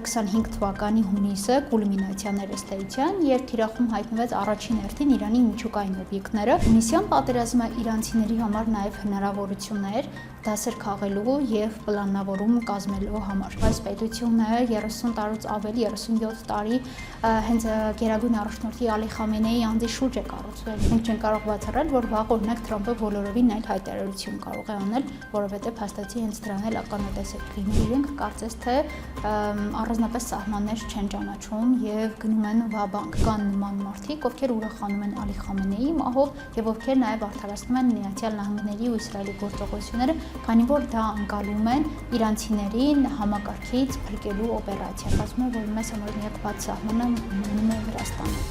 2025 թվականի հունիսը կուլմինացիան էր ըստ էության, երբ թիրախում հայտնվեց առաջին հերթին Իրանի միջուկային օբյեկտները։ Հունիսյան պատերազմը իրանցիների համար նաև հնարավորություն էր դասեր քաղելու եւ պլանավորում կազմելու համար։ Այս պետությունը 30 տարուց ավելի 37 տարի հենց գերագույն առաջնորդի Ալի Խամենեի անձի շուրջ է կառուցվել։ Մենք չենք կարող բացառել, որ վաղ օրինակ Թրամփը բոլորովին այլ հայտարարություն կարող է անել, որովհետեւ հաստատի հենց դրան էլ ականատես է լինի։ Իրենք կարծես թե առանձնապես սահմաններ չեն ճանաչում եւ գնում են վաբանկ։ Կան նման մարդիկ, ովքեր ուրախանում են Ալի Խամենեի մահով եւ ովքեր նաեւ արդարացնում են Միացյալ Նահանգների ու Իսրայելի գործողությունները, քանի որ դա անցալում են իրանցիներին համակարգից փրկելու օպերացիա։ Ասում են, որ մեզ համար միակ բաց սահմանը մնում է Վրաստանը։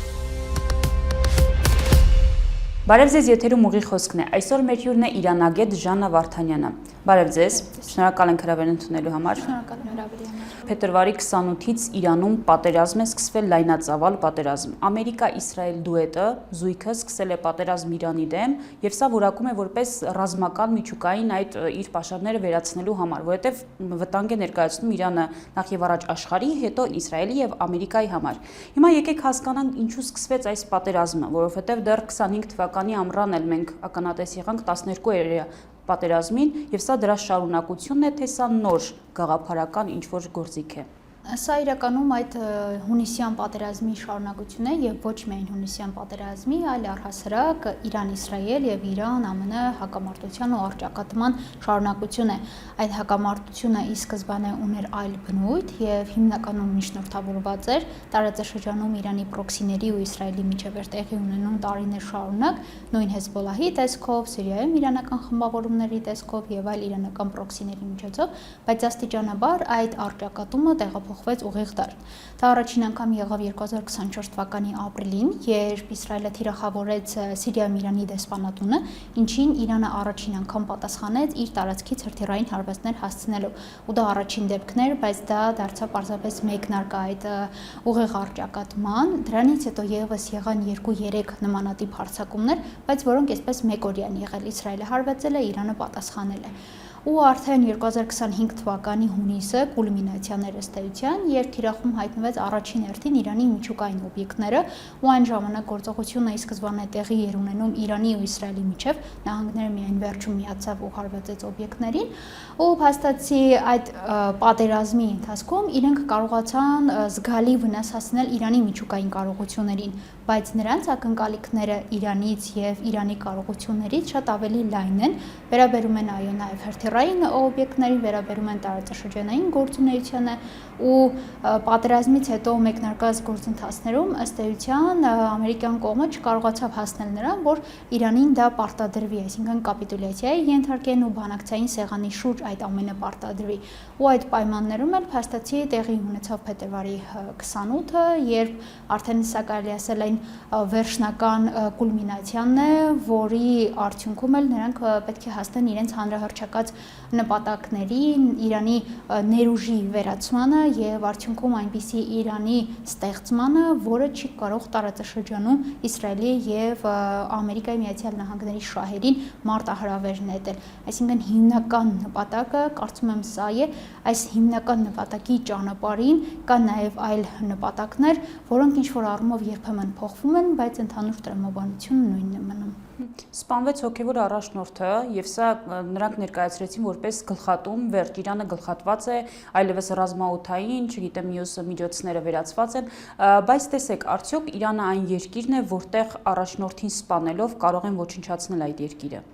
Բարև ձեզ, եթերում ուղի խոսքն է։ Այսօր մեր հյուրն է իրանագետ Ժաննա Վարդանյանը։ Բարև ձեզ, շնորհակալ ենք հրավեր ընդունելու համար։ Շնորհակալ եմ հրավերի համար։ Փետրվարի 28-ից Իրանում պատերազմ է սկսվել, լայնածավալ պատերազմ։ Ամերիկա-Իսրայել դուետը զույգը սկսել է պատերազմ Իրանի դեմ, եւ սա որակում է որպես ռազմական միջուկային այդ իր պաշարները վերացնելու համար, որովհետեւ վտանգ է ներկայացնում Իրանը նախ եւ առաջ աշխարհի, հետո Իսրայելի եւ Ամերիկայի համար։ Հիմա եկեք հասկանանք ինչու սկսվեց այս պատերազմը, որովհետեւ դեռ 25 թվականի ամռան էլ մենք ականատես եղանք 12-օրյա պատերազմին, եւ սա դրա շարունակությունն է, թե սա նոր գաղափարական ինչ-որ գործիք է։ Սա իրականում այդ հունիսյան պատերազմի շարունակություն է եւ ոչ միայն հունիսյան պատերազմի, այլ առհասարակ Իրան-Իսրայել եւ Իրան-ԱՄՆ հակամարտության ու առճակատման շարունակություն է։ Այդ հակամարտությունը ի սկզբանե ուներ այլ բնույթ եւ հիմնականում միջնորդավորված էր տարածաշրջանում Իրանի պրոքսիների ու Իսրայելի միջև տեղի ունենում տարիներ շարունակ, նույն Հեզբոլահի տեսքով, Սիրիայում իրանական խմբավորումների տեսքով եւ այլ իրանական պրոքսիների միջոցով, բայց աստիճանաբար այդ առճակատումը տեղափոխվեց ուղիղ դար։ Դա առաջին անգամ եղավ 2024 թվականի ապրիլին, երբ Իսրայելը թիրախավորեց Սիրիայում Իրանի դեսպանատունը, ինչին Իրանը առաջին անգամ պատասխանեց իր տարածքից հրթիռային հարվածներ հասցնելով։ Ու դա առաջին դեպքն էր, բայց դա դարձավ պարզապես մեկնարկը այդ ուղիղ առճակատման։ Դրանից հետո եւս եղան 2-3 նմանատիպ հարձակումներ, բայց որոնք այսպես մեկօրյա են եղել։ Իսրայելը հարվածել է, Իրանը պատասխանել է։ Ու արդեն 2025 թվականի հունիսը կուլմինացիան էր ըստ էության, երբ թիրախում հայտնվեց առաջին հերթին Իրանի միջուկային օբյեկտները, ու այն ժամանակ գործողությունը ի սկզբանե տեղի էր ունենում Իրանի ու Իսրայելի միջև, նահանգները միայն վերջում միացավ ու հարվածեց օբյեկտներին, ու փաստացի այդ պատերազմի ընթացքում իրենք կարողացան զգալի վնաս հասցնել Իրանի միջուկային կարողություններին, բայց նրանց ակնկալիքները Իրանից եւ Իրանի կարողություններից շատ ավելի լայն են, վերաբերում են այո նաեւ հրթիռային օբյեկտների, վերաբերում են տարածաշրջանային գործունեությանը ու պատերազմից հետո մեկնարկած գործընթացներում ըստ էության ամերիկյան կողմը չկարողացավ հասնել նրան, որ Իրանին դա պարտադրվի, այսինքն կապիտուլյացիայի ենթարկեն ու բանակցային սեղանի շուրջ այդ ամենը պարտադրվի։ Ու այդ պայմաններում էլ փաստացի տեղի ունեցավ փետրվարի 28-ը, երբ արդեն սա կարելի ասել այն վերջնական կուլմինացիանն է, որի արդյունքում էլ նրանք պետք է հասնեն իրենց հանրահռչակած նպատակների, Իրանի ներուժի վերացմանը եւ արդյունքում այնպիսի Իրանի ստեղծմանը, որը չի կարող տարածաշրջանում Իսրայելի եւ Ամերիկայի Միացյալ Նահանգների շահերին մարտահրավեր նետել։ Այսինքն հիմնական նպատակը, կարծում եմ, սա է, այս հիմնական նպատակի ճանապարհին կան նաեւ այլ նպատակներ, որոնք ինչ որ առումով երբեմն փոխվում են, բայց ընդհանուր տրամաբանությունը նույնն է մնում։ Սպանվեց հոգևոր առաջնորդը եւ սա նրանք ներկայացրեցին որպես գլխատում, վերջ Իրանը գլխատված է, այլևս ռազմաօդային, չգիտեմ, մյուս միջոցները վերացված են, բայց տեսեք, արդյոք Իրանը այն երկիրն է, որտեղ առաջնորդին սպանելով կարող են ոչնչացնել այդ երկիրը։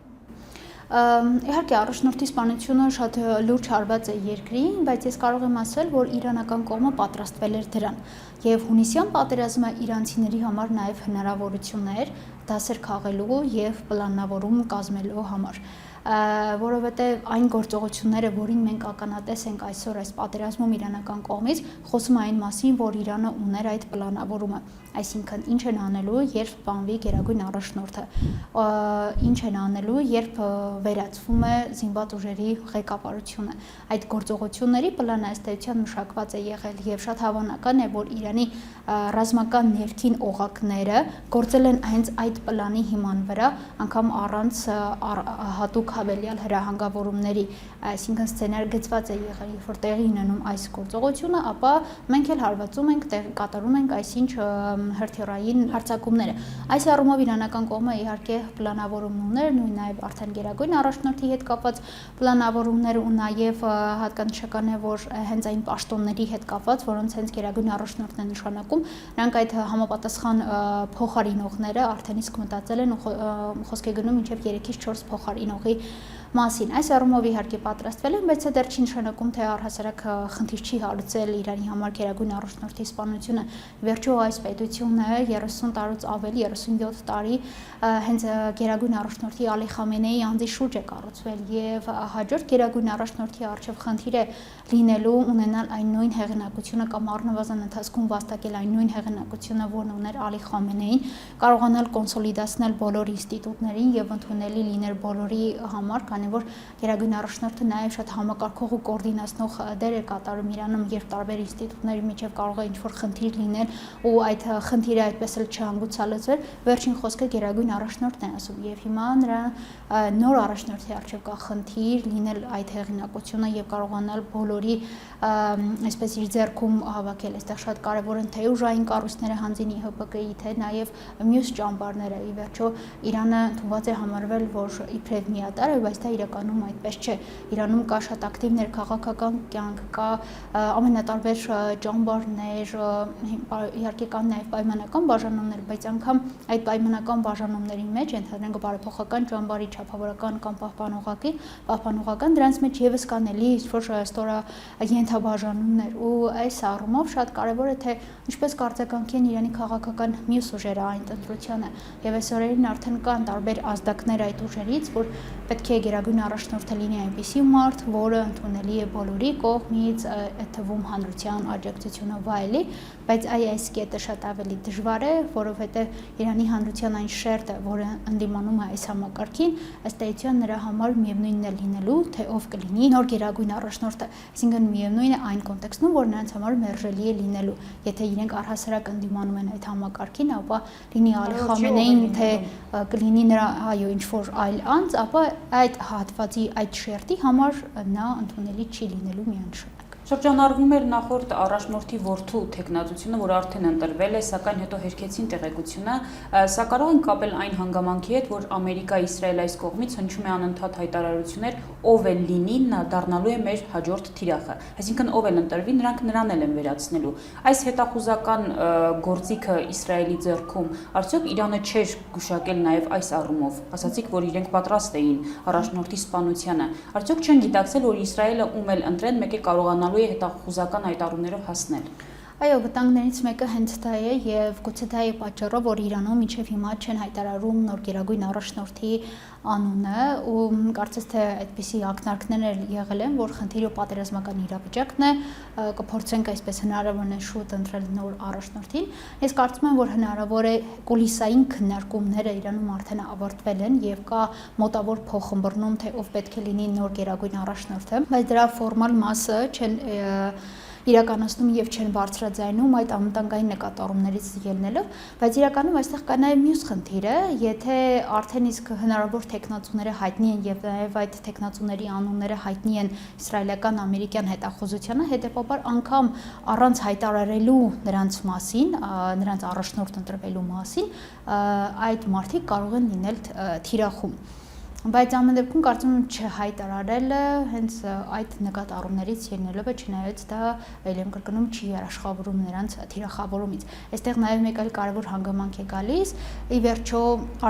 Իհարկե առաջնորդի սպանությունը շատ լուրջ հարված է երկրին, բայց ես կարող եմ ասել, որ իրանական կողմը պատրաստվել էր դրան։ Եվ հունիսյան պատերազմը իրանցիների համար նաև հնարավորություն էր դասեր քաղելու եւ պլանավորում կազմելու համար։ Որովհետև այն գործողությունները, որին մենք ականատես ենք այսօր այս պատերազմում իրանական կողմից, խոսում այն մասին, որ Իրանը ուներ այդ պլանավորումը, այսինքն ինչ են անելու, երբ սպանվի գերագույն առաջնորդը, ինչ են անելու, երբ վերացվում է զինված ուժերի ղեկավարությունը։ Այդ գործողությունների պլանը ըստ էության մշակված է եղել եւ շատ հավանական է, որ Իրանի ռազմական ներքին օղակները գործել են հենց այդ այդ պլանի հիման վրա, անգամ առանց հատուկ հավելյալ հրահանգավորումների, այսինքն սցենար գծված է եղել, երբ որ տեղի ունենում այս գործողությունը, ապա մենք էլ հարվածում ենք, կատարում ենք այսինչ հրթիռային հարձակումները։ Այս առումով իրանական կողմը իհարկե պլանավորումներ, նույն նաև արդեն Գերագույն առաջնորդի հետ կապված պլանավորումներ ու նաև հատկանշական է, որ հենց այն պաշտոնների հետ կապված, որոնց հենց Գերագույն առաջնորդն է նշանակում, նրանք այդ համապատասխան փոխարինողները արդեն իսկ մտածել են ու խոսք է գնում մինչև 3-ից 4 փոխարինողի մասին։ Այս առումով իհարկե պատրաստվել են, բայց դա դեռ չի նշանակում, թե առհասարակ խնդիր չի հարուցել Իրանի համար Գերագույն առաջնորդի սպանությունը։ Վերջո այս պետությունը 30 տարուց ավելի, 37 տարի հենց Գերագույն առաջնորդի Ալի Խամենեի անձի շուրջ է կառուցվել եւ հաջորդ Գերագույն առաջնորդի առջև խնդիր է լինելու ունենալ այն նույն հեղինակությունը կամ առնվազն ընթացքում վաստակել այն նույն հեղինակությունը, որն ուներ Ալի Խամենեին, կարողանալ կոնսոլիդացնել բոլոր ինստիտուտներին եւ ընդունելի լինել բոլորի համար, քանի որ Գերագույն առաջնորդը նաև շատ համակարգող ու կոորդինացնող դեր է կատարում Իրանում, երբ տարբեր ինստիտուտների միջև կարող է ինչ-որ խնդիր լինել ու այդ խնդիրը այդպես էլ չհանգուցալուծվել, վերջին խոսքը Գերագույն առաջնորդն է ասում եւ հիմա նրա նոր առաջնորդի առջև կա խնդիր լինել այդ հեղինակությունը եւ կարողանալ բոլորի այսպես իր ձեռքում հավաքել։ Այստեղ շատ կարեւոր են թե ուժային կառույցները հանձին ԻՀՊԿ-ի, թե նաև մյուս ճամբարները։ Ի վերջո Իրանը ընդունված է համարվել, որ իբրև միատար է, բայց դա իրականում այդպես չէ։ Իրանում կա շատ ակտիվ ներքաղաքական կյանք, կա ամենատարբեր ճամբարներ, իհարկե կան նաև պայմանական բաժանումներ, բայց անգամ այդ պայմանական բաժանումների մեջ, ընդհանրեն բարեփոխական ճամբարի, չափավորական կամ պահպանողական, դրանց մեջ եւս կան էլի ինչ-որ ենթաբաժանումներ ու այս առումով շատ կարեւոր է թե ինչպես կարձականքի են Իրանի քաղաքական մյուս ուժերը այն ընտրությանը եւ այս օրերին արդեն կան տարբեր ազդակներ այդ ուժերից, որ պետք է Գերագույն առաջնորդը լինի այնպիսի մարդ, որը ընդունելի է բոլորի կողմից, այդ թվում հանրության աջակցությունը վայելի, բայց այս կետը շատ ավելի դժվար է, որովհետեւ Իրանի հանրության այն շերտը, որը ընդդիմանում է այս համակարգին, ըստ էության նրա համար միևնույնն է լինելու, թե ով կլինի նոր Գերագույն առաջնորդը, այսինքն միևնույն է այն կոնտեքստում, որ նրանց համար մերժելի է լինելու, եթե իրենք առհասարակ ընդդիմանում են այդ համակարգին, ապա լինի Ալի Խամենեին, թե կլինի նրա այո ինչ-որ այլ անձ, ապա այդ հատվածի այդ շերտի համար նա ընդունելի չի լինելու միանշանակ։ Շրջանառվում էր նախորդ առաջնորդի որդու թեկնածությունը, որ արդեն ընտրվել է, սակայն հետո հերքեցին տեղեկությունը, սա կարող են կապել այն հանգամանքի հետ, որ Ամերիկա-Իսրայել այս կողմից հնչում է անընդհատ հայտարարություններ, ով էլ լինի, նա դառնալու է մեր հաջորդ թիրախը, այսինքն ով էլ ընտրվի, նրանք նրան էլ են վերացնելու։ Այս հետախուզական գործիքը Իսրայելի ձեռքում արդյոք Իրանը չէր գուշակել նաև այս առումով, ասացիք, որ իրենք պատրաստ էին առաջնորդի սպանությանը, արդյոք չեն գիտակցել, որ Իսրայելը ում էլ ընտրեն, մեկ է կարողանալու հետախուզական հայտարարություններով հասնել։ Այո, վտանգներից մեկը հենց դա է եւ գուցե դա է պատճառը, որ Իրանում մինչեւ հիմա չեն հայտարարում նոր Գերագույն առաջնորդի անունը ու կարծես թե այդպիսի ակնարկներ եղել են, որ խնդիրը պատերազմական իրավիճակն է, կփորձենք այսպես հնարավորն է շուտ ընտրել նոր առաջնորդին։ Ես կարծում եմ, որ հնարավոր է կուլիսային քննարկումները Իրանում արդեն ավարտվել են եւ կա մոտավոր փոխըմբռնում, թե ով պետք է լինի նոր Գերագույն առաջնորդը, բայց դրա ֆորմալ մասը չեն իրականացնում եւ չեն բարձրաձայնում այդ անվտանգային նկատառումներից ելնելով, բայց իրականում այստեղ կա նաեւ մյուս խնդիրը, եթե արդեն իսկ հնարավոր տեխնացուները հայտնի են եւ նաեւ այդ տեխնացուների անունները հայտնի են իսրայելական ամերիկյան հետախուզությանը, հետեւաբար անգամ առանց հայտարարելու նրանց մասին, նրանց առաջնորդ ընտրվելու մասին, այդ մարդիկ կարող են լինել թիրախում։ Բայց ամեն դեպքում կարծում եմ չհայտարարելը հենց այդ նկատառումներից ելնելով է, չնայած դա ելեմ կրկնում չի երաշխավորում նրանց թիրախավորումից։ Այստեղ նաև մեկ այլ կարևոր հանգամանք է գալիս, ի վերջո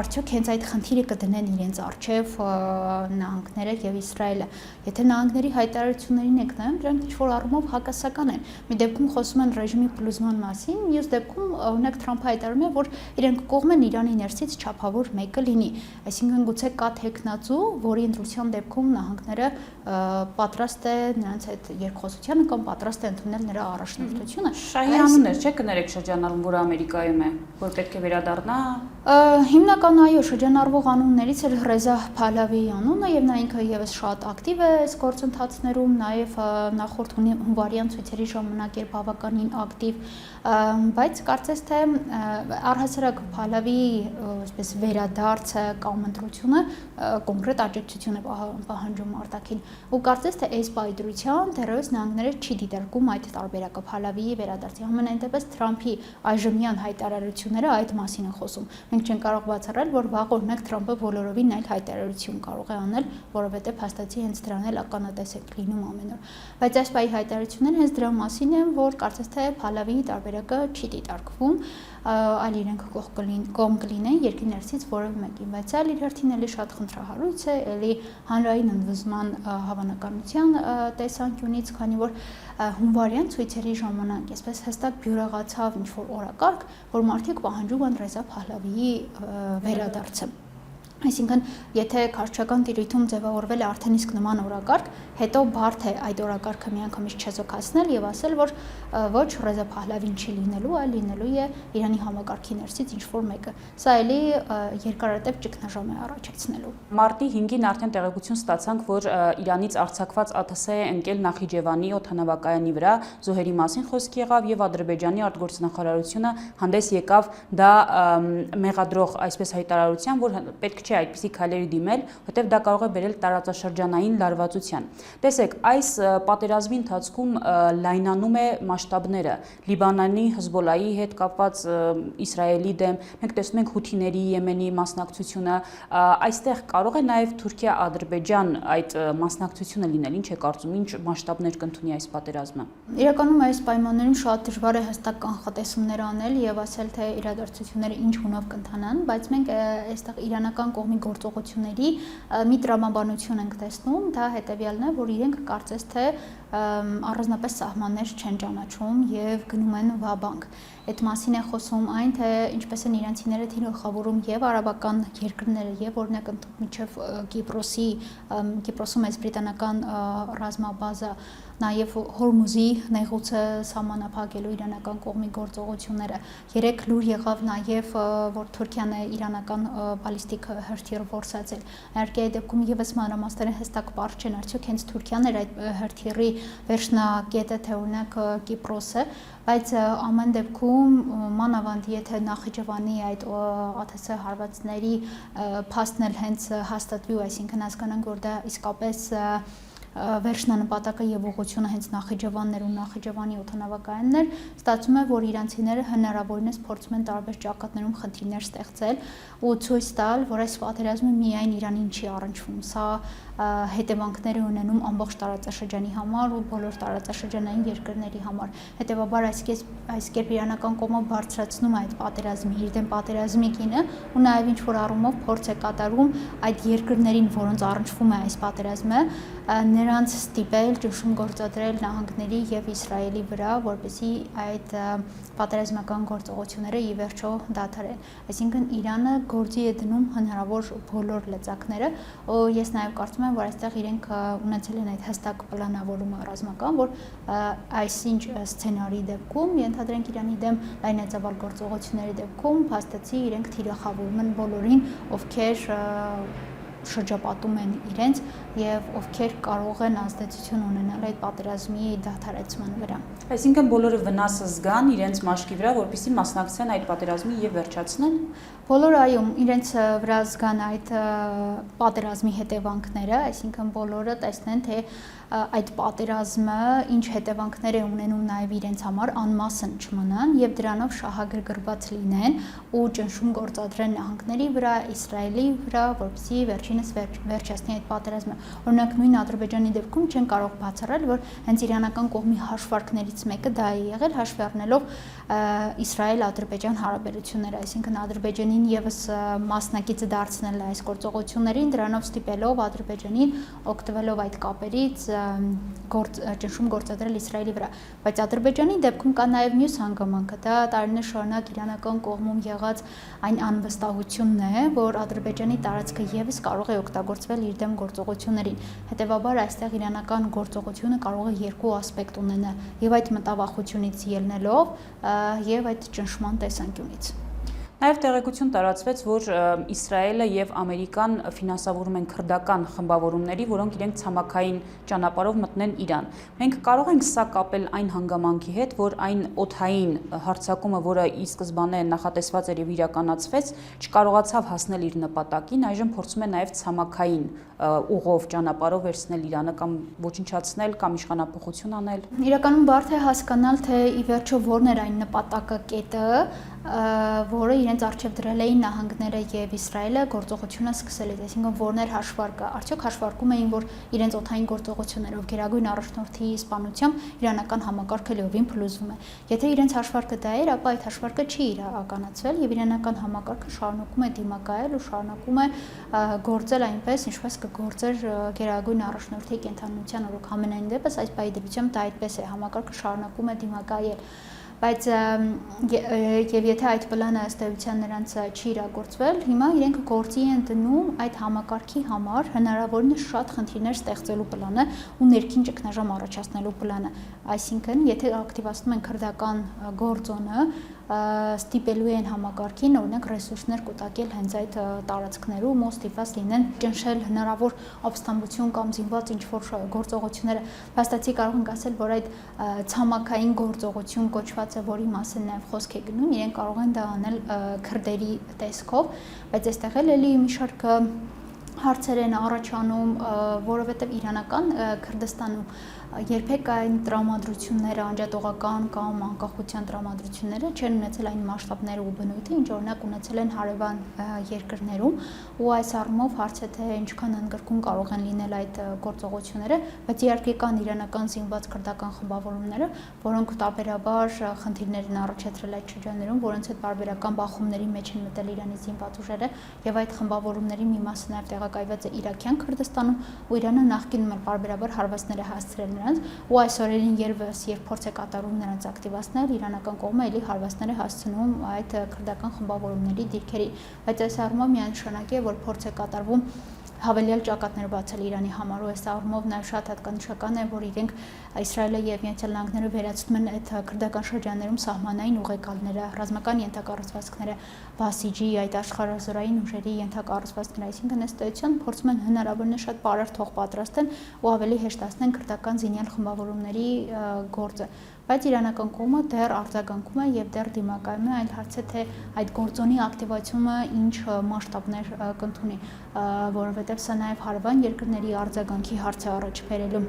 արդյոք հենց այդ խնդիրը կդնեն իրենց առջև նահանգները եւ Իսրայելը։ Եթե նահանգների հայտարարություններին եք նայում, դրանք ինչ-որ առումով հակասական են։ Մի դեպքում խոսում են ռեժիմի փլուզման մասին, մյուս դեպքում օրինակ Թրամփը հայտարարում է, որ իրենք կողմ են Իրանի ներսից չափավոր մեկը լինի, այսինքն գուցե կա թեկնածու, որի ընտրության դեպքում նահանգները պատրաստ է նրանց այդ երկխոսությանը կամ պատրաստ է ընդունել նրա առաջնորդությունը։ Շահի անուններ չէ կներեք շրջանառում, որը Ամերիկայում է, որ պետք է վերադառնա։ Հիմնական այո շրջանառվող անուններից էր Ռեզա Փահլավիի անունը եւ նա ինքը եւս շատ ակտիվ է այս գործընթացներում, նաեւ նախորդ հունվարյան ցույցերի ժամանակ էր բավականին ակտիվ, բայց կարծես թե առհասարակ Փահլավիի այսպես վերադարձը կամ ընտրությունը կոնկրետ աջակցություն է պահանջում արտաքին ու կարծես թե այս պայդրության դեռևս նահանգները չի դիտարկում այդ տարբերակը Փահլավիի վերադարձի համենայն դեպս Թրամփի այժմյան հայտարարությունները այդ մասին են խոսում։ Մենք չենք կարող բացառել, որ վաղ օրինակ Թրամփը բոլորովին այլ հայտարարություն կարող է անել, որովհետև փաստացի հենց դրան էլ ականատես է լինում ամեն օր։ Բայց այս պահի հայտարարությունները հենց դրա մասին են, որ կարծես թե Փահլավիի տարբերակը չի դիտարկվում, այլ իրենք կողմ կլինեն երկրի ներսից որևէ մեկին, բայց այլ իր հերթին էլի շատ խնդրահարույց է, էլի հանրային ընդվզման հավանականության տեսանկյունից, քանի որ հունվարյան ցույցերի ժամանակ այսպես հստակ բյուրեղացավ ինչ-որ օրակարգ, որ մարդիկ պահանջում են Ռեզա Փահլավիի վերադարձը։ Այսինքն, եթե քարոզչական տիրույթում ձևավորվել է արդեն իսկ նման օրակարգ, հետո բարդ է այդ օրակարգը միանգամից չեզոքացնել եւ ասել, որ ոչ Ռեզա Փահլավին չի լինելու, այլ լինելու է Իրանի համակարգի ներսից ինչ-որ մեկը։ Սա էլի երկարատև ճգնաժամ է առաջացնելու։ Մարտի 5-ին արդեն տեղեկություն ստացանք, որ Իրանից արձակված ԱԹՍ է ընկել Նախիջևանի օդանավակայանի վրա, զոհերի մասին խոսք եղավ եւ Ադրբեջանի արտգործնախարարությունը հանդես եկավ դա մեղադրող այսպես հայտարարության, որ պետք չէ այդպիսի քայլերի դիմել, որտեղ դա կարող է բերել տարածաշրջանային լարվածության։ Տեսեք, այս պատերազմի ընթացքում լայնանում է մասշտաբները Լիբանանի Հեզբոլայի հետ կապված Իսրայելի դեմ, մենք տեսնում ենք հութիների Եմենի մասնակցությունը, այստեղ կարող է նաև Թուրքիա-Ադրբեջան այդ մասնակցությունը լինել, ինչ է կարծում, ինչ մասշտաբներ կընդունի այս պատերազմը։ Իրականում այս պայմաններում շատ դժվար է հստակ կանխատեսումներ անել եւ ասել, թե իրադարձությունները ինչ հունով կընթանան, բայց մենք այստեղ իրանական կողմի գործողությունների մի տրամաբանություն ենք տեսնում, դա հետեւյալն է, որ իրենք կարծես թե առանձնապես սահմաններ չեն ճանաչում եւ գնում են վաբանկ։ Այդ մասին է խոսում այն, թե ինչպես են իրանցիները թիրախավորում եւ արաբական երկրները եւ օրինակ մինչեւ Կիպրոսում այս բրիտանական ռազմաբազա, նաեւ Հորմուզի նեղուցը սահմանափակելու իրանական կողմի գործողությունները։ Երեք լուր եղավ նաեւ, որ Թուրքիան է իրանական բալիստիկ հրթիռ որսացել։ Իհարկե այդ դեպքում եւս մանրամասները հստակ պարզ չեն, արդյոք հենց Թուրքիան էր այդ հրթիռի վերջնակետը, թե օրինակ Կիպրոսը, բայց ամեն դեպքում մանավանդ եթե Նախիջևանի այդ ԱԹՍ հարվածների փաստն էլ հենց հաստատվի, այսինքն հասկանանք, որ դա իսկապես վերջնանպատակը եւ ուղղությունը հենց Նախիջևաններ ու Նախիջևանի օդանավակայանն էր, ստացվում է, որ իրանցիները հնարավորինս փորձում են տարբեր ճակատներում խնդիրներ ստեղծել ու ցույց տալ, որ այս պատերազմը միայն Իրանին չի առնչվում, սա հետևանքներ է ունենում ամբողջ տարածաշրջանի համար ու բոլոր տարածաշրջանային երկրների համար։ Հետևաբար այս կերպ իրանական կողմը բարձրացնում է այդ պատերազմի իր դեմ պատերազմի գինը ու նաեւ ինչ որ առումով փորձ է կատարում այդ երկրներին, որոնց առնչվում է այս պատերազմը, նրանց ստիպել ճնշում գործադրել նահանգների եւ Իսրայելի վրա, որպեսզի այդ պատերազմական գործողությունները ի վերջո դադարեն։ Այսինքն Իրանը գործի է դնում հնարավոր բոլոր լծակները, ես նաեւ կարծում եմ, որ այստեղ իրենք ունեցել են այդ հստակ պլանավորումը ռազմական, որ այսինչ սցենարի դեպքում, ենթադրենք Իրանի դեմ լայնածավալ գործողությունների դեպքում, փաստացի իրենք թիրախավորում են բոլորին, ովքեր շրջապատում են իրենց եւ ովքեր կարող են ազդեցություն ունենալ այդ պատերազմի դադարեցման վրա։ Այսինքն բոլորը վնասը զգան իրենց մաշկի վրա, որպեսզի մասնակցեն այդ պատերազմի եւ վերջացնեն։ Բոլորը այո, իրենց վրա զգան այդ պատերազմի հետևանքները, այսինքն բոլորը տեսնեն, թե այդ պատերազմը ինչ հետևանքներ է ունենում նաև իրենց համար, անմասն չմնան եւ դրանով շահագրգռված լինեն ու ճնշում գործադրեն նահանգների վրա, Իսրայելի վրա, որպեսզի վերջինս վերջացնի այդ պատերազմը։ Օրինակ նույն Ադրբեջանի դեպքում չեն կարող բացառել, որ հենց իրանական կողմի հաշվարկներից մեկը դա է եղել, հաշվի առնելով Իսրայել-Ադրբեջան հարաբերությունները, այսինքն Ադրբեջանի Իրաքին եւս մասնակից դարձնել այս գործողություններին, դրանով ստիպելով Ադրբեջանին օգտվելով այդ կապերից ճնշում գործադրել Իսրայելի վրա, բայց Ադրբեջանի դեպքում կա նաև մյուս հանգամանքը, դա տարիներ շարունակ իրանական կողմում եղած այն անվստահությունն է, որ Ադրբեջանի տարածքը եւս կարող է օգտագործվել իր դեմ գործողություններին, հետեւաբար այստեղ իրանական գործողությունը կարող է երկու ասպեկտ ունենալ, եւ այդ մտավախությունից ելնելով եւ այդ ճնշման տեսանկյունից։ Նաև տեղեկություն տարածվեց, որ Իսրայելը եւ Ամերիկան ֆինանսավորում են քրդական խմբավորումների, որոնք իրենք ցամաքային ճանապարհով մտնեն Իրան։ Մենք կարող ենք սա կապել այն հանգամանքի հետ, որ այն օդային հարձակումը, որը ի սկզբանե նախատեսված էր եւ իրականացվեց, չկարողացավ հասնել իր նպատակին, այժմ փորձում է նաև ցամաքային ուղով ճանապարհով վերցնել Իրանը կամ ոչնչացնել կամ իշխանափոխություն անել։ Իրականում բարդ է հասկանալ, թե ի վերջո որն էր այն նպատակը կետը, որը իրենց արժև դրել էին նահանգները եւ Իսրայելը գործողությունը սկսելիս, այսինքն որներ հաշվարկը, արդյոք հաշվարկում էին, որ իրենց օդային գործողություններով Գերագույն առաջնորդի սպանությամբ իրանական համակարգը լիովին փլուզվում է։ Եթե իրենց հաշվարկը դա էր, ապա այդ հաշվարկը չի իրականացվել եւ իրանական համակարգը շարունակում է դիմակայել ու շարունակում է գործել այնպես, ինչպես կգործեր Գերագույն առաջնորդի կենթանության օրոք։ Համենայն դեպս այս բայի դեպությամբ դա այդպես է, համակարգը շարունակում է դիմակայել։ Բայց եւ եթե այդ պլանը ըստ էության նրանց չի իրագործվել, հիմա իրենք գործի են դնում այդ համակարգի համար հնարավորինս շատ խնդիրներ ստեղծելու պլանը ու ներքին ճգնաժամ առաջացնելու պլանը։ Այսինքն, եթե ակտիվացնում են քրդական գործոնը, ստիպելու են համակարգին օրինակ ռեսուրսներ կուտակել հենց այդ տարածքներում, ու ստիպված լինեն ճնշել հնարավոր ապստամբություն կամ զինված ինչ-որ գործողությունները։ Փաստացի կարող ենք ասել, որ այդ ցամաքային գործողություն կոչված է, որի մասին նաև խոսք է գնում, իրենք կարող են դա անել քրդերի տեսքով, բայց այստեղ էլի մի շարք հարցեր են առաջանում, որովհետև իրանական Քրդստանում երբեք այն տրամադրությունները, անջատողական կամ անկախության տրամադրությունները չեն ունեցել այն մասշտաբները ու բնույթը, ինչ օրինակ ունեցել են հարևան երկրներում, ու այս առումով հարց է, թե ինչքան ընդգրկուն կարող են լինել այդ գործողությունները, բայց իհարկե կան իրանական զինված քրդական խմբավորումները, որոնք տարբերաբար խնդիրներ են առաջացրել այդ շրջաններում, որոնց հետ բարբերական բախումների մեջ են մտել Իրանի զինված ուժերը, եւ այդ խմբավորումների մի մասը նաև տեղակայված է Իրաքյան Քրդստանում, ու Իրանը նախկինում էլ բարբերաբար հարվածներ է հասցրել ու այս օրերին երբ փորձ է կատարում նրանց ակտիվացնել, իրանական կողմը էլի հարվածներ է հասցնում այդ քրդական խմբավորումների դիրքերի, բայց այս առումով միանշանակ է, որ փորձ է կատարվում հավելյալ ճակատներ բացել Իրանի համար, ու այս առումով նաև շատ հատկանշական է, որ իրենք Իսրայելը եւ Միացյալ Նահանգները վերացնում են այդ քրդական շրջաններում սահմանային ուղեկալները, ռազմական ենթակառուցվածքները, Բասիջի այդ աշխարհազորային ուժերի ենթակառուցվածքները, այսինքն ըստ էության փորձում են հնարավորինս շատ բարար թող պատրաստեն ու ավելի հեշտացնեն քրդական զինյալ խմբավորումների գործը, բայց իրանական կողմը դեռ արձագանքում է եւ դեռ դիմակայում է, այլ հարց է, թե այդ գործոնի ակտիվացումը ինչ մասշտաբներ կընդունի, որովհետեւ սա նաեւ հարևան երկրների արձագանքի հարց է առաջ բերելու։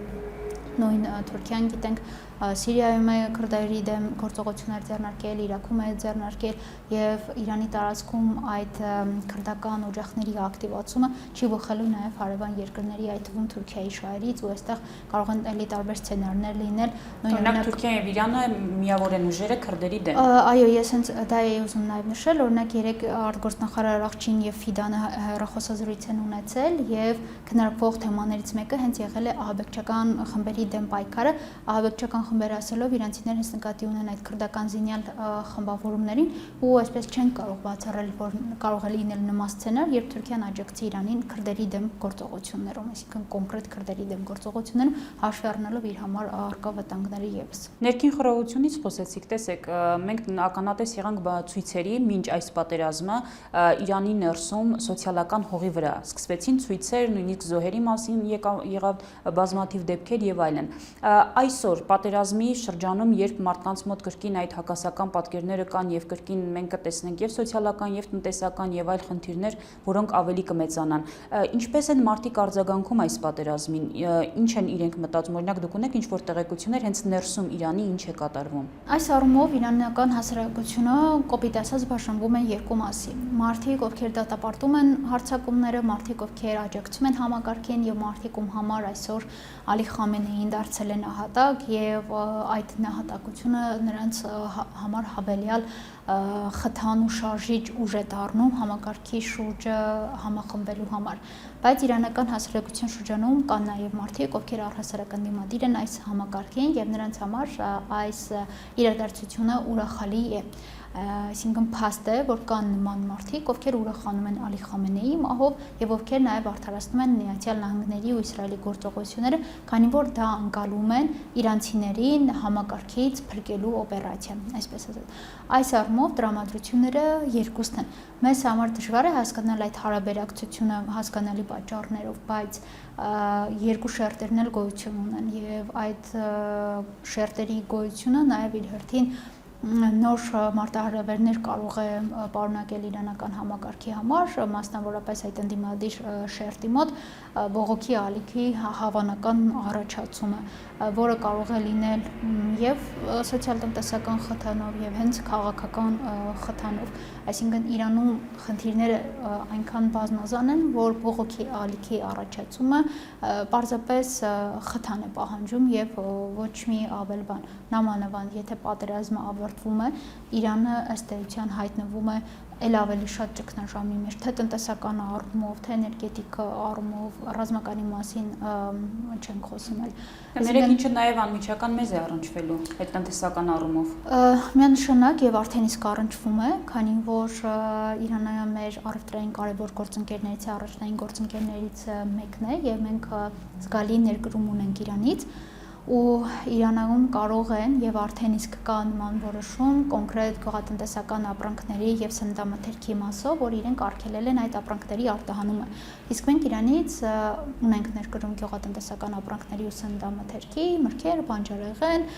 Նույն Թուրքիան գիտենք Սիրիայում է քրդերի դեմ գործողություններ ձեռնարկել, Իրաքում է ձեռնարկել եւ Իրանի տարածքում այդ քրդական օջախների ակտիվացումը չի բխելու նաեւ հարևան երկրների, այդ թվում Թուրքիայի շահերից, ու այստեղ կարող են էլի տարբեր սցենարներ լինել։ Օրինակ Թուրքիան եւ Իրանը միավոր են ուժերը քրդերի դեմ։ Այո, ես հենց դա էի ուզում նաեւ նշել, օրինակ երեք արտգործնախարար Աղջին եւ Ֆիդանը հեռախոսազրույց են ունեցել եւ քննարկվող թեմաներից մեկը հենց եղել է ահաբեկչական խմբերի դեմ պայքարը, ահաբեկչական խմբերը ասելով իրանցիները հենց նկատի ունեն այդ քրդական զինյալ խմբավորումներին, ու այսպես չեն կարող բացառել, որ կարող է լինել նման սցենար, երբ Թուրքիան աջակցի Իրանին քրդերի դեմ գործողություններում, այսինքն կոնկրետ քրդերի դեմ գործողություններում, հաշվի առնելով իր համար առկա վտանգները եւս։ Ներքին խորհրդությունից խոսեցիք, տեսեք, մենք ականատես եղանք ցույցերի մինչ այս պատերազմը Իրանի ներսում սոցիալական հողի վրա սկսվեցին ցույցեր, նույնիսկ զոհերի մասին եղավ բազմաթիվ դեպքեր եւ այլն։ Այսօր պատերազմի շրջանում, երբ մարդկանց մոտ կրկին այդ հակասական պատկերները կան եւ կրկին մենք կտեսնենք եւ սոցիալական եւ տնտեսական եւ այլ խնդիրներ, որոնք ավելի կմեծանան, ինչպես են մարդիկ արձագանքում այս պատերազմին, ինչ են իրենք մտածում, օրինակ դուք ունեք ինչ-որ տեղեկություններ հենց ներսում Իրանի ինչ է կատարվում։ Այս առումով իրանական հասարակությունը կոպիտ ասած բաժանվում է երկու մասի։ Մարդիկ, ովքեր դատապարտում են հարձակումները, մարդիկ, ովքեր աջակցում են համակարգին, եւ մարդիկ, ում համար այսօր Ալի Խամենեին դարձել է նահատակ եւ եւ այդ նահատակությունը նրանց համար հավելյալ խթան ու շարժիչ ուժ է դառնում համակարգի շուրջը համախմբելու համար, բայց իրանական հասարակության շրջանում կան նաև մարդիկ, ովքեր առհասարակ ընդդիմադիր են այս համակարգին եւ նրանց համար այս իրադարձությունը ուրախալի է, այսինքն փաստ է, որ կան նման մարդիկ, ովքեր ուրախանում են Ալի Խամենեիի մահով եւ ովքեր նաեւ արդարացնում են Միացյալ Նահանգների ու Իսրայելի գործողությունները, քանի որ դա անցալում են իրանցիներին համակարգից փրկելու օպերացիա, այսպես ասած։ Այս առումով տրամադրությունները երկուսն են։ Մեզ համար դժվար է հասկանալ այդ հարաբերակցությունը հասկանալի պատճառներով, բայց երկու շերտերն էլ գոյություն ունեն եւ այդ շերտերի գոյությունը նաեւ իր հերթին նոր մարտահրավերներ կարող է պարունակել իրանական համակարգի համար, մասնավորապես այդ ընդդիմադիր շերտի մոտ բողոքի ալիքի հավանական առաջացումը, որը կարող է լինել եւ սոցիալ-տնտեսական խթանով եւ հենց քաղաքական խթանով, այսինքն Իրանում խնդիրները այնքան բազմազան են, որ բողոքի ալիքի առաջացումը պարզապես խթան է պահանջում եւ ոչ մի ավել բան, նամանավանդ եթե պատերազմը ավարտվում է, Իրանը ըստ էության հայտնվում է էլ ավելի շատ ճգնաժամի մեջ, թե տնտեսական առումով, թե էներգետիկ առումով, ռազմականի մասին չենք խոսում էլ։ Ներեք ինչը նաև անմիջական մեզ է առնչվելու այդ տնտեսական առումով։ Միանշանակ եւ արդեն իսկ առնչվում է, քանի որ Իրանը մեր առևտրային կարևոր գործընկերներից է, առաջնային գործընկերներից մեկն է եւ մենք զգալի ներկրում ունենք Իրանից ու Իրանում կարող են եւ արդեն իսկ կա նման որոշում կոնկրետ գյուղատնտեսական ապրանքների եւ սննդամթերքի մասով, որ իրենք արգելել են այդ ապրանքների արտահանումը։ Իսկ մենք Իրանից ունենք ներկրում գյուղատնտեսական ապրանքների ու սննդամթերքի, մրգեր, բանջարեղեն,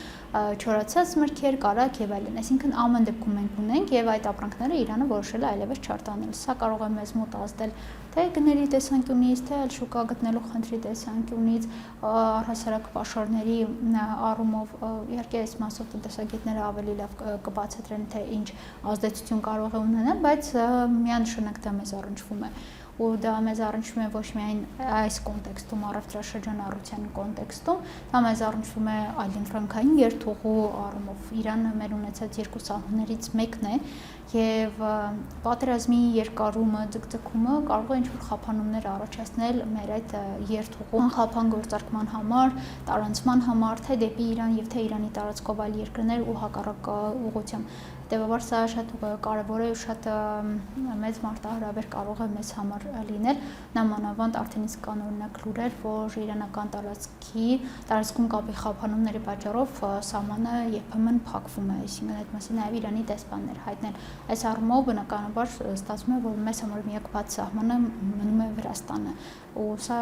չորացած մրգեր, կարագ եւ այլն։ Այսինքն ամեն դեպքում մենք ունենք եւ այդ ապրանքները Իրանը որոշել է այլևս չարտահանել։ Սա կարող է մեզ մոտ ազդել թե գների տեսանկյունից, թե այլ շուկա գտնելու խնդրի տեսանկյունից, առհասարակ պաշարների առումով, իհարկե այս մասով տնտեսագետները ավելի լավ կբացատրեն, թե ինչ ազդեցություն կարող է ունենալ, բայց միանշանակ դա մեզ առնչվում է։ Ու դա մեզ առնչվում է ոչ միայն այս կոնտեքստում, առևտրաշրջանառության կոնտեքստում, դա մեզ առնչվում է այլընտրանքային երթուղու առումով։ Իրանը մեր ունեցած երկու սահմաններից մեկն է եւ պատերազմի երկարումը, ձգձգումը կարող է ինչ-որ խափանումներ առաջացնել մեր այդ երթուղու անխափան գործարկման համար, տարանցման համար, թե դեպի Իրան եւ թե Իրանի տարածքով այլ երկրներ ու հակառակ ուղղությամբ։ Հետևաբար սա շատ կարևոր է ու շատ մեծ մարտահրավեր կարող է մեզ համար լինել, նամանավանդ արդեն իսկ կան օրինակ լուրեր, որ իրանական տարածքում կապի խափանումների պատճառով սահմանը երբեմն փակվում է, այսինքն այդ մասին նաև Իրանի դեսպաններ հայտնել։ Այս առումով բնականաբար ստացվում է, որ մեզ համար միակ բաց սահմանը մնում է Վրաստանը, ու սա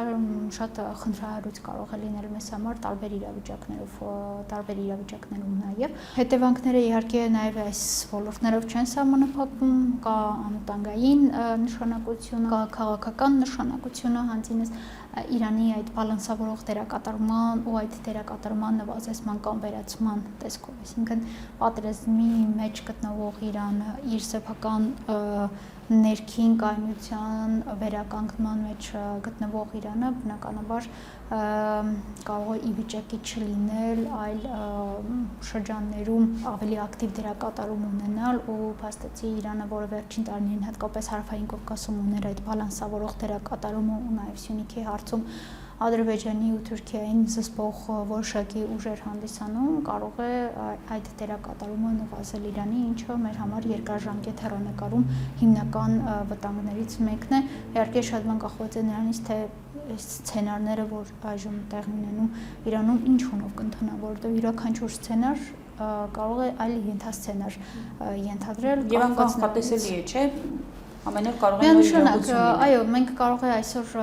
շատ խնդրահարույց կարող է լինել մեզ համար տարբեր իրավիճակներում նաև։ Հետևանքները իհարկե նաև այս ոլորտներով չեն սահմանափակվում, կա անվտանգային նշանակություն, կա քաղաքական նշանակությունը հանդինս Իրանի այդ բալանսավորող դերակատարման ու այդ դերակատարման նվազեցման կամ վերացման տեսքով, այսինքն պատերազմի մեջ գտնվող Իրանը իր սեփական ներքին կայունության վերականգնման մեջ գտնվող Իրանը բնականաբար կարող է ի վիճակի չլինել այլ շրջաններում ավելի ակտիվ դերակատարում ունենալ ու փաստացի Իրանը, որը վերջին տարիներին հատկապես Հարավային Կովկասում ուներ այդ բալանսավորող դերակատարումը ու նաև Սյունիքի հարցում Ադրբեջանի ու Թուրքիային զսպող որոշակի ուժեր հանդիսանում, կարող է այդ դերակատարումը նվազել Իրանի, ինչը մեր համար երկարաժամկետ հեռանկարում հիմնական վտանգներից մեկն է։ Իհարկե շատ բան կախված է նրանից, թե սցենարները, որ այժմ տեղի ունենում Իրանում, ինչ հունով կընթանան, որովհետև յուրաքանչյուր սցենար կարող է այլ ենթասցենար ենթադրել։ Եվ անկախ պատեսելի է, չէ՞։ Ամենը կարող է միանշանակ, այո, մենք կարող է այսօր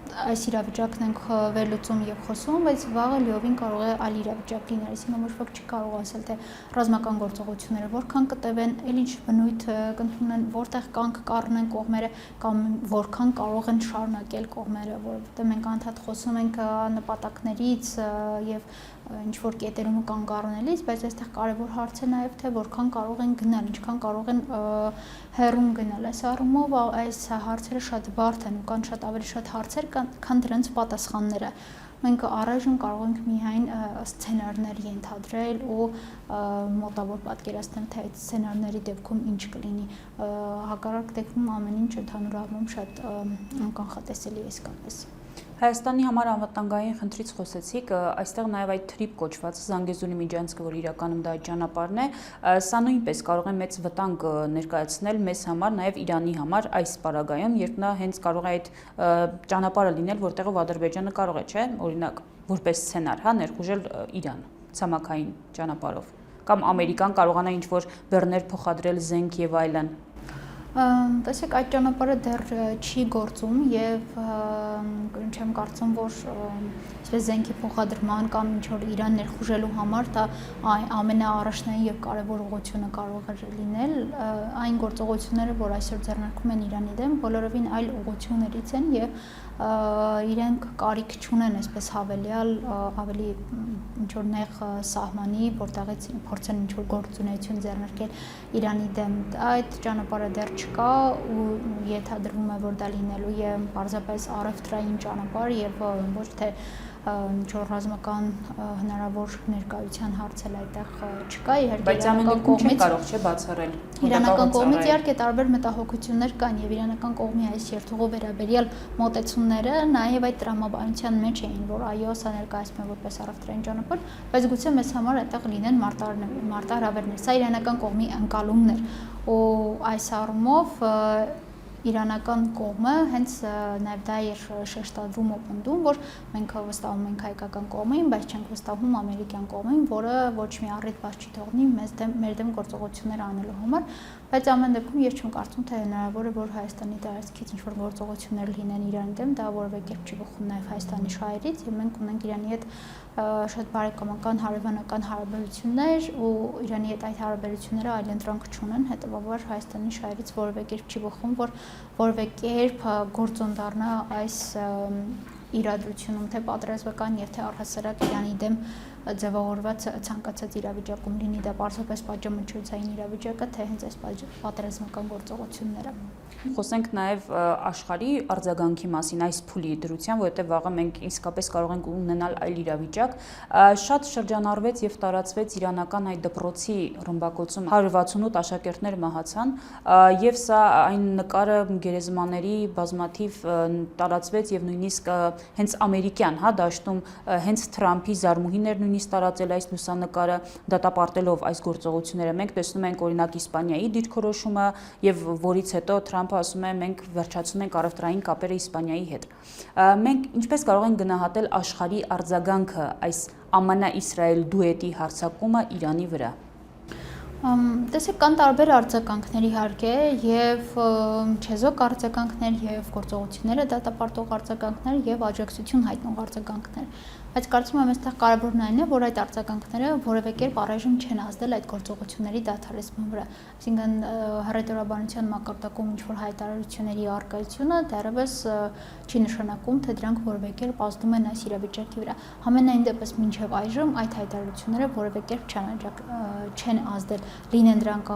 այս իրավիճակն ենք վերլուծում եւ խոսում, բայց վաղը լիովին կարող է այլ իրավիճակ լինել, այսինքն ոչ ոք չի կարող ասել, թե ռազմական գործողությունները որքան կտևեն, էլ ինչ բնույթ կընդունեն, որտեղ կանք կառնեն կողմերը կամ որքան կարող են շարունակել կողմերը, որովհետեւ մենք անդադ խոսում ենք նպատակներից եւ ինչ որ կետերում կանգ առնելիս, բայց այստեղ կարևոր հարց է նաև թե որքան կարող են գնալ, ինչքան կարող են հեռուն գնալ։ Այս առումով այս հարցերը շատ բարդ են ու կան շատ ավելի շատ հարցեր քան դրանց պատասխանները։ Մենք առայժմ կարող ենք միայն սցենարներ ենթադրել ու մոտավոր պատկերացնել, թե այդ սցենարների դեպքում ինչ կլինի։ Հակառակ դեպքում ամեն ինչ ընդհանուր առմամբ շատ անկանխատեսելի է իսկապես։ Հայաստանի համար անվտանգային խնդրից խոսեցիք, այստեղ նաև այդ թրիփ կոչված Զանգեզուրի միջանցքը, որ իրականում դա այդ ճանապարհն է, սա նույնպես կարող է մեծ վտանգ ներկայացնել մեզ համար, նաև Իրանի համար այս պարագայում, երբ նա հենց կարող է այդ ճանապարհը լինել, որտեղով Ադրբեջանը կարող է, չէ, օրինակ, որպես սցենար, ներխուժել Իրան ցամաքային ճանապարհով, կամ Ամերիկան կարողանա ինչ-որ բեռներ փոխադրել, զենք եւ այլն։ Տեսեք, այդ ճանապարհը դեռ չի գործում եւ չեմ կարծում, որ զենքի փոխադրման կամ ինչ-որ Իրան ներխուժելու համար դա ամենաառաջնային եւ կարեւոր ուղղությունը կարող է լինել։ Այն գործողությունները, որ այսօր ձեռնարկվում են Իրանի դեմ, բոլորովին այլ ուղղություններից են եւ իրենք կարիք չունեն այսպես հավելյալ ավելի ինչ-որ նեղ սահմանի, որտեղից փորձեն ինչ-որ գործունեություն ձեռնարկել Իրանի դեմ։ Այդ ճանապարհը դեռ չկա ու ենթադրվում է, որ դա լինելու է պարզապես առևտրային ճանապարհ եւ ոչ թե ինչ-որ ռազմական հնարավոր ներկայության հարց էլ այդտեղ չկա, իհարկե բայց ամեն կողմից կարող չէ բացառել։ Իրանական կողմից իհարկե տարբեր մտահոգություններ կան եւ իրանական կողմի այս երթուղու վերաբերյալ մոտեցումները նաեւ այդ տրամաբանության մեջ էին, որ այո, սա ներկայացվում է որպես առևտրային ճանապարհ, բայց գուցե մեզ համար այդտեղ լինեն մարտահրավերներ։ Սա իրանական կողմի ընկալումն էր ու այս առումով իրանական կողմը հենց նաև դա էր շեշտադրում ու պնդում, որ մենք վստահում ենք հայկական կողմին, բայց չենք վստահում ամերիկյան կողմին, որը ոչ մի առիթ բաց չի թողնի մեր դեմ գործողություններ անելու համար, բայց ամեն դեպքում ես չեմ կարծում, թե հնարավոր է, որ Հայաստանի տարածքից ինչ-որ գործողություններ լինեն Իրանի դեմ, դա որևէ կերպ չի բխում նաև Հայաստանի շահերից, եւ մենք ունենք Իրանի հետ շատ բարեկամական հարևանական հարաբերություններ ու Իրանի հետ այդ հարաբերությունները այլընտրանք չունեն, հետեւաբար Հայաստանի շահերից որևէ կերպ չի բխում, որ որևէ կերպ գործոն դառնա այս իրադրությունում, թե պատերազմական եւ թե առհասարակ Իրանի դեմ ձևավորված ցանկացած իրավիճակում լինի դա պարզապես պատժամիջոցային իրավիճակը, թե հենց այս պատերազմական գործողությունները։ Խոսենք նաև աշխարհի արձագանքի մասին այս փուլի դրության, որովհետև վաղը մենք իսկապես կարող ենք ունենալ այլ իրավիճակ։ Շատ շրջանառվեց եւ տարածվեց իրանական այդ դպրոցի ռմբակոծում 168 աշակերտներ մահացան եւ սա այն նկարը գերեզմաների բազմաթիվ տարածվեց եւ նույնիսկ հենց ամերիկյան, դաշտում հենց Թրամփի զարմուհիներ նույնիսկ տարածել այս լուսանկարը դատապարտելով այս գործողությունները։ Մենք տեսնում ենք օրինակ Իսպանիայի դիրքորոշումը եւ որից հետո Թրամփը ասում է մենք վերջացնում ենք առևտրային կապերը Իսպանիայի հետ։ Մենք ինչպես կարող ենք գնահատել աշխարհի արձագանքը այս ԱՄՆ-Իսրայել դուետի հարձակումը Իրանի վրա։ Տեսեք, կան տարբեր արձագանքներ իհարկե եւ չեզոք արձագանքներ եւ գործողությունները դատապարտող արձագանքներ եւ աջակցություն հայտնող արձագանքներ, բայց կարծում եմ այստեղ կարևորն այն է, որ այդ արձագանքները որևէ կերպ առայժմ չեն ազդել այդ գործողությունների դադարեցման վրա, այսինքն հռետորաբանության մակարդակում ինչ-որ հայտարարությունների առկայությունը դեռևս չի նշանակում, թե դրանք որևէ կերպ ազդում են այս իրավիճակի վրա։ Համենայն դեպս մինչև այժմ այդ հայտարարությունները որևէ կերպ չեն ազդել, լինեն դրանք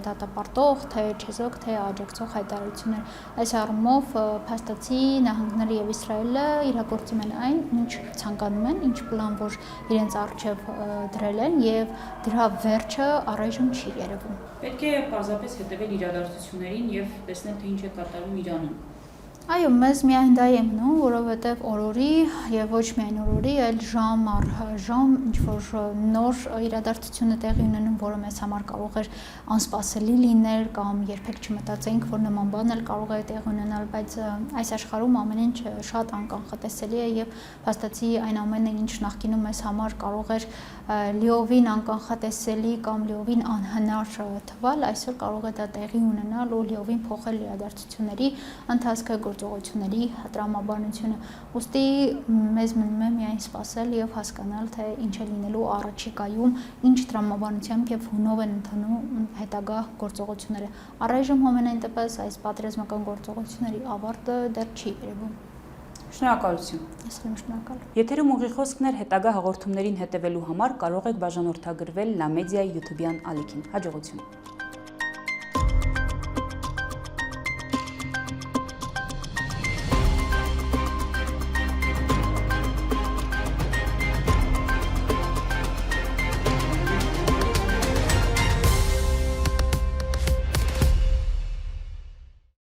դատապարտող, թե չեզոք, թե աջակցող հայտարարություններ։ Այս առումով փաստացի նահանգները եւ Իսրայելը իրագործում են այն, ինչ ցանկանում են, ինչ պլան, որ իրենց առջև դրել են եւ դրա վերջը առայժմ չի երևում։ Պետք է պարզապես հետևել իրադարձություններին եւ տեսնել, թե ինչ է կատարվում Իրանում։ Այո, մեզ միայն դա է մնում, որովհետև օրորի եւ ոչ միայն օրորի, այլ ժամ առ ժամ ինչ-որ նոր իրադարձություն է տեղի ունենում, որը մեզ համար կարող էր անսպասելի լինել կամ երբեք չմտածեինք, որ նման բան էլ կարող է տեղի ունենալ, բայց այս աշխարհում ամեն ինչ շատ անկանխատեսելի է եւ փաստացի այն ամենը, ինչ նախկինում մեզ համար կարող էր լիովին անկանխատեսելի կամ լիովին անհնար թվալ, այսօր կարող է դա տեղի ունենալ ու լիովին փոխել իրադարձությունների ընթացքը, գործողությունների տրամաբանությունը։ Ուստի մեզ մնում է միայն սպասել եւ հասկանալ, թե ինչ է լինելու առաջիկայում, ինչ տրամաբանությամբ եւ հունով են ընթանում հետագա գործողությունները։ Առայժմ համենայն դեպս այս պատերազմական գործողությունների ավարտը դեռ չի երևում։ Շնորհակալություն։ Ես եմ շնորհակալ։ Եթերում ուղիղ խոսքներ հետագա հաղորդումներին հետևելու համար կարող եք բաժանորդագրվել Լամեդիայի YouTube-յան ալիքին։ Հաջողություն։